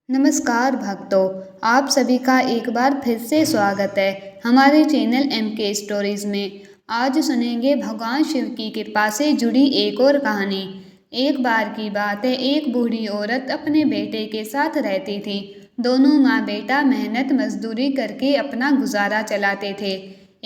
नमस्कार भक्तों, आप सभी का एक बार फिर से स्वागत है हमारे चैनल MK स्टोरीज में। आज सुनेंगे भगवान शिव की कृपा से जुड़ी एक और कहानी। एक बार की बात है, एक बूढ़ी औरत अपने बेटे के साथ रहती थी। दोनों माँ बेटा मेहनत मजदूरी करके अपना गुजारा चलाते थे।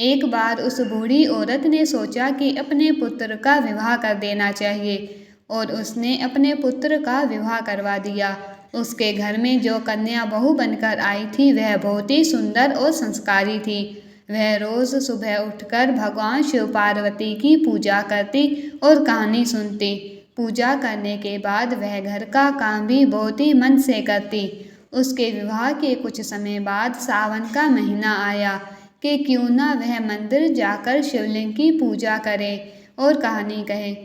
एक बार उस बूढ़ी औरत ने सोचा कि अपने पुत्र का विवाह कर देना चाहिए और उसने अपने पुत्र का विवाह करवा दिया। उसके घर में जो कन्या बहू बनकर आई थी वह बहुत ही सुंदर और संस्कारी थी। वह रोज सुबह उठकर भगवान शिव पार्वती की पूजा करती और कहानी सुनती। पूजा करने के बाद वह घर का काम भी बहुत ही मन से करती। उसके विवाह के कुछ समय बाद सावन का महीना आया कि क्यों ना वह मंदिर जाकर शिवलिंग की पूजा करे और कहानी कहे।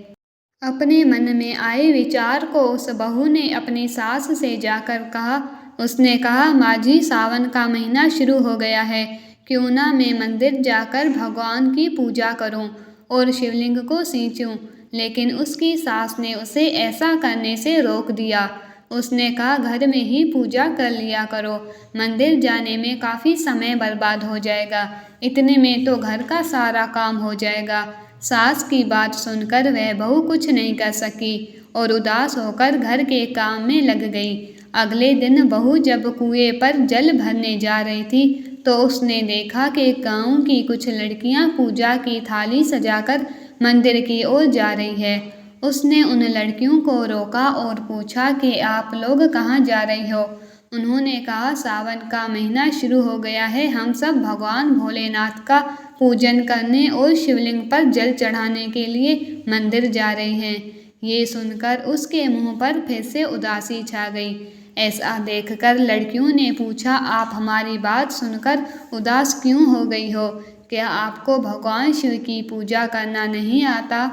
अपने मन में आए विचार को उस बहू ने अपनी सास से जाकर कहा। उसने कहा, माँ जी, सावन का महीना शुरू हो गया है, क्यों ना मैं मंदिर जाकर भगवान की पूजा करूं और शिवलिंग को सींचूं। लेकिन उसकी सास ने उसे ऐसा करने से रोक दिया। उसने कहा, घर में ही पूजा कर लिया करो, मंदिर जाने में काफ़ी समय बर्बाद हो जाएगा, इतने में तो घर का सारा काम हो जाएगा। सास की बात सुनकर वह बहू कुछ नहीं कर सकी और उदास होकर घर के काम में लग गई। अगले दिन बहू जब कुएं पर जल भरने जा रही थी तो उसने देखा कि गांव की कुछ लड़कियां पूजा की थाली सजाकर मंदिर की ओर जा रही है। उसने उन लड़कियों को रोका और पूछा कि आप लोग कहाँ जा रही हो। उन्होंने कहा, सावन का महीना शुरू हो गया है, हम सब भगवान भोलेनाथ का पूजन करने और शिवलिंग पर जल चढ़ाने के लिए मंदिर जा रहे हैं। ये सुनकर उसके मुंह पर फिर से उदासी छा गई। ऐसा देखकर लड़कियों ने पूछा, आप हमारी बात सुनकर उदास क्यों हो गई हो? क्या आपको भगवान शिव की पूजा करना नहीं आता?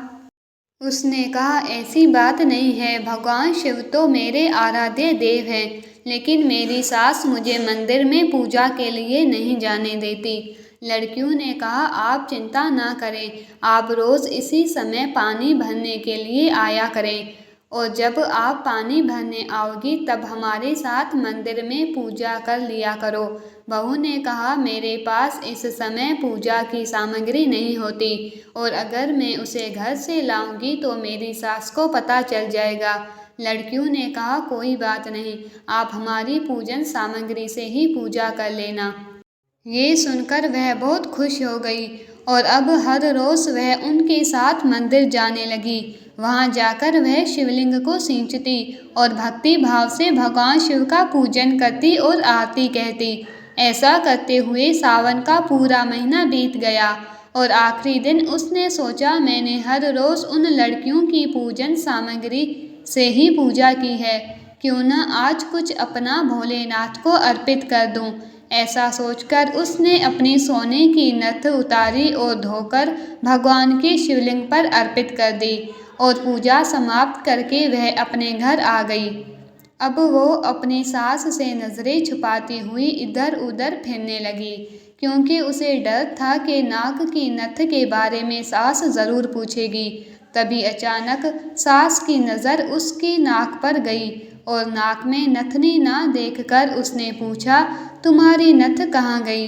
उसने कहा, ऐसी बात नहीं है, भगवान शिव तो मेरे आराध्य देव हैं, लेकिन मेरी सास मुझे मंदिर में पूजा के लिए नहीं जाने देती। लड़कियों ने कहा, आप चिंता ना करें, आप रोज़ इसी समय पानी भरने के लिए आया करें और जब आप पानी भरने आओगी तब हमारे साथ मंदिर में पूजा कर लिया करो। बहू ने कहा, मेरे पास इस समय पूजा की सामग्री नहीं होती और अगर मैं उसे घर से लाऊंगी तो मेरी सास को पता चल जाएगा। लड़कियों ने कहा, कोई बात नहीं, आप हमारी पूजन सामग्री से ही पूजा कर लेना। ये सुनकर वह बहुत खुश हो गई और अब हर रोज़ वह उनके साथ मंदिर जाने लगी। वहाँ जाकर वह शिवलिंग को सींचती और भक्ति भाव से भगवान शिव का पूजन करती और आरती कहती। ऐसा करते हुए सावन का पूरा महीना बीत गया और आखिरी दिन उसने सोचा, मैंने हर रोज़ उन लड़कियों की पूजन सामग्री से ही पूजा की है, क्यों न आज कुछ अपना भोलेनाथ को अर्पित कर दूं। ऐसा सोचकर उसने अपनी सोने की नथ उतारी और धोकर भगवान के शिवलिंग पर अर्पित कर दी और पूजा समाप्त करके वह अपने घर आ गई। अब वो अपनी सास से नज़रें छुपाती हुई इधर उधर फिरने लगी, क्योंकि उसे डर था कि नाक की नथ के बारे में सास ज़रूर पूछेगी। तभी अचानक सास की नज़र उसकी नाक पर गई और नाक में नथनी ना देखकर उसने पूछा, तुम्हारी नथ कहाँ गई?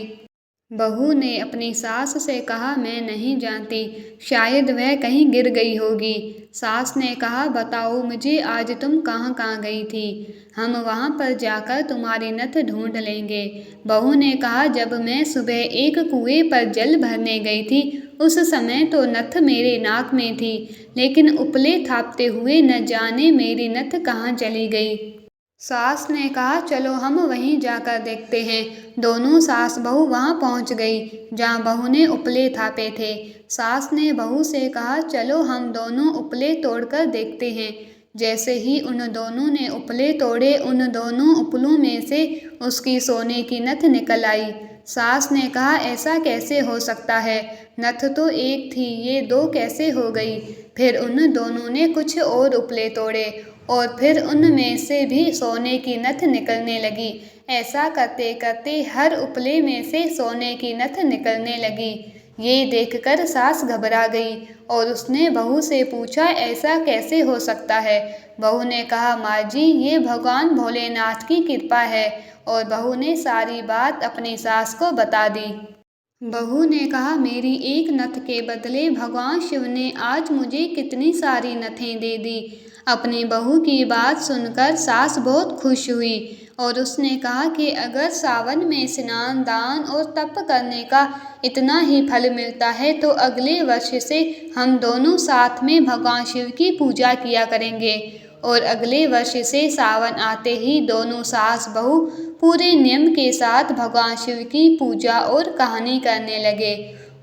बहू ने अपनी सास से कहा, मैं नहीं जानती, शायद वह कहीं गिर गई होगी। सास ने कहा, बताओ मुझे, आज तुम कहाँ कहाँ गई थी, हम वहाँ पर जाकर तुम्हारी नथ ढूंढ लेंगे। बहू ने कहा, जब मैं सुबह एक कुएं पर जल भरने गई थी उस समय तो नथ मेरे नाक में थी, लेकिन उपले थापते हुए न जाने मेरी नथ कहाँ चली गई। सास ने कहा, चलो हम वहीं जाकर देखते हैं। दोनों सास बहू वहां पहुंच गई जहां बहू ने उपले थापे थे। सास ने बहू से कहा, चलो हम दोनों उपले तोड़कर देखते हैं। जैसे ही उन दोनों ने उपले तोड़े, उन दोनों उपलों में से उसकी सोने की नथ निकल आई। सास ने कहा, ऐसा कैसे हो सकता है, नथ तो एक थी, ये दो कैसे हो गई? फिर उन दोनों ने कुछ और उपले तोड़े और फिर उनमें से भी सोने की नथ निकलने लगी। ऐसा करते करते हर उपले में से सोने की नथ निकलने लगी। ये देखकर सास घबरा गई और उसने बहू से पूछा, ऐसा कैसे हो सकता है, बहू ने कहा, माँ जी, ये भगवान भोलेनाथ की कृपा है। और बहू ने सारी बात अपनी सास को बता दी। बहू ने कहा, मेरी एक नथ के बदले भगवान शिव ने आज मुझे कितनी सारी नथें दे दी। अपनी बहू की बात सुनकर सास बहुत खुश हुई और उसने कहा कि अगर सावन में स्नान, दान और तप करने का इतना ही फल मिलता है तो अगले वर्ष से हम दोनों साथ में भगवान शिव की पूजा किया करेंगे। और अगले वर्ष से सावन आते ही दोनों सास बहू पूरे नियम के साथ भगवान शिव की पूजा और कहानी करने लगे।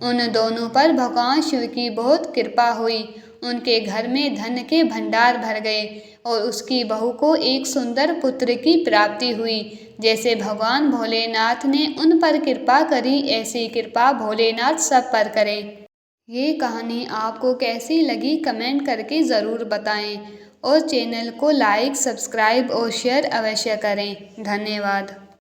उन दोनों पर भगवान शिव की बहुत कृपा हुई। उनके घर में धन के भंडार भर गए और उसकी बहू को एक सुंदर पुत्र की प्राप्ति हुई। जैसे भगवान भोलेनाथ ने उन पर कृपा करी, ऐसी कृपा भोलेनाथ सब पर करें। ये कहानी आपको कैसी लगी कमेंट करके ज़रूर बताएं और चैनल को लाइक, सब्सक्राइब और शेयर अवश्य करें। धन्यवाद।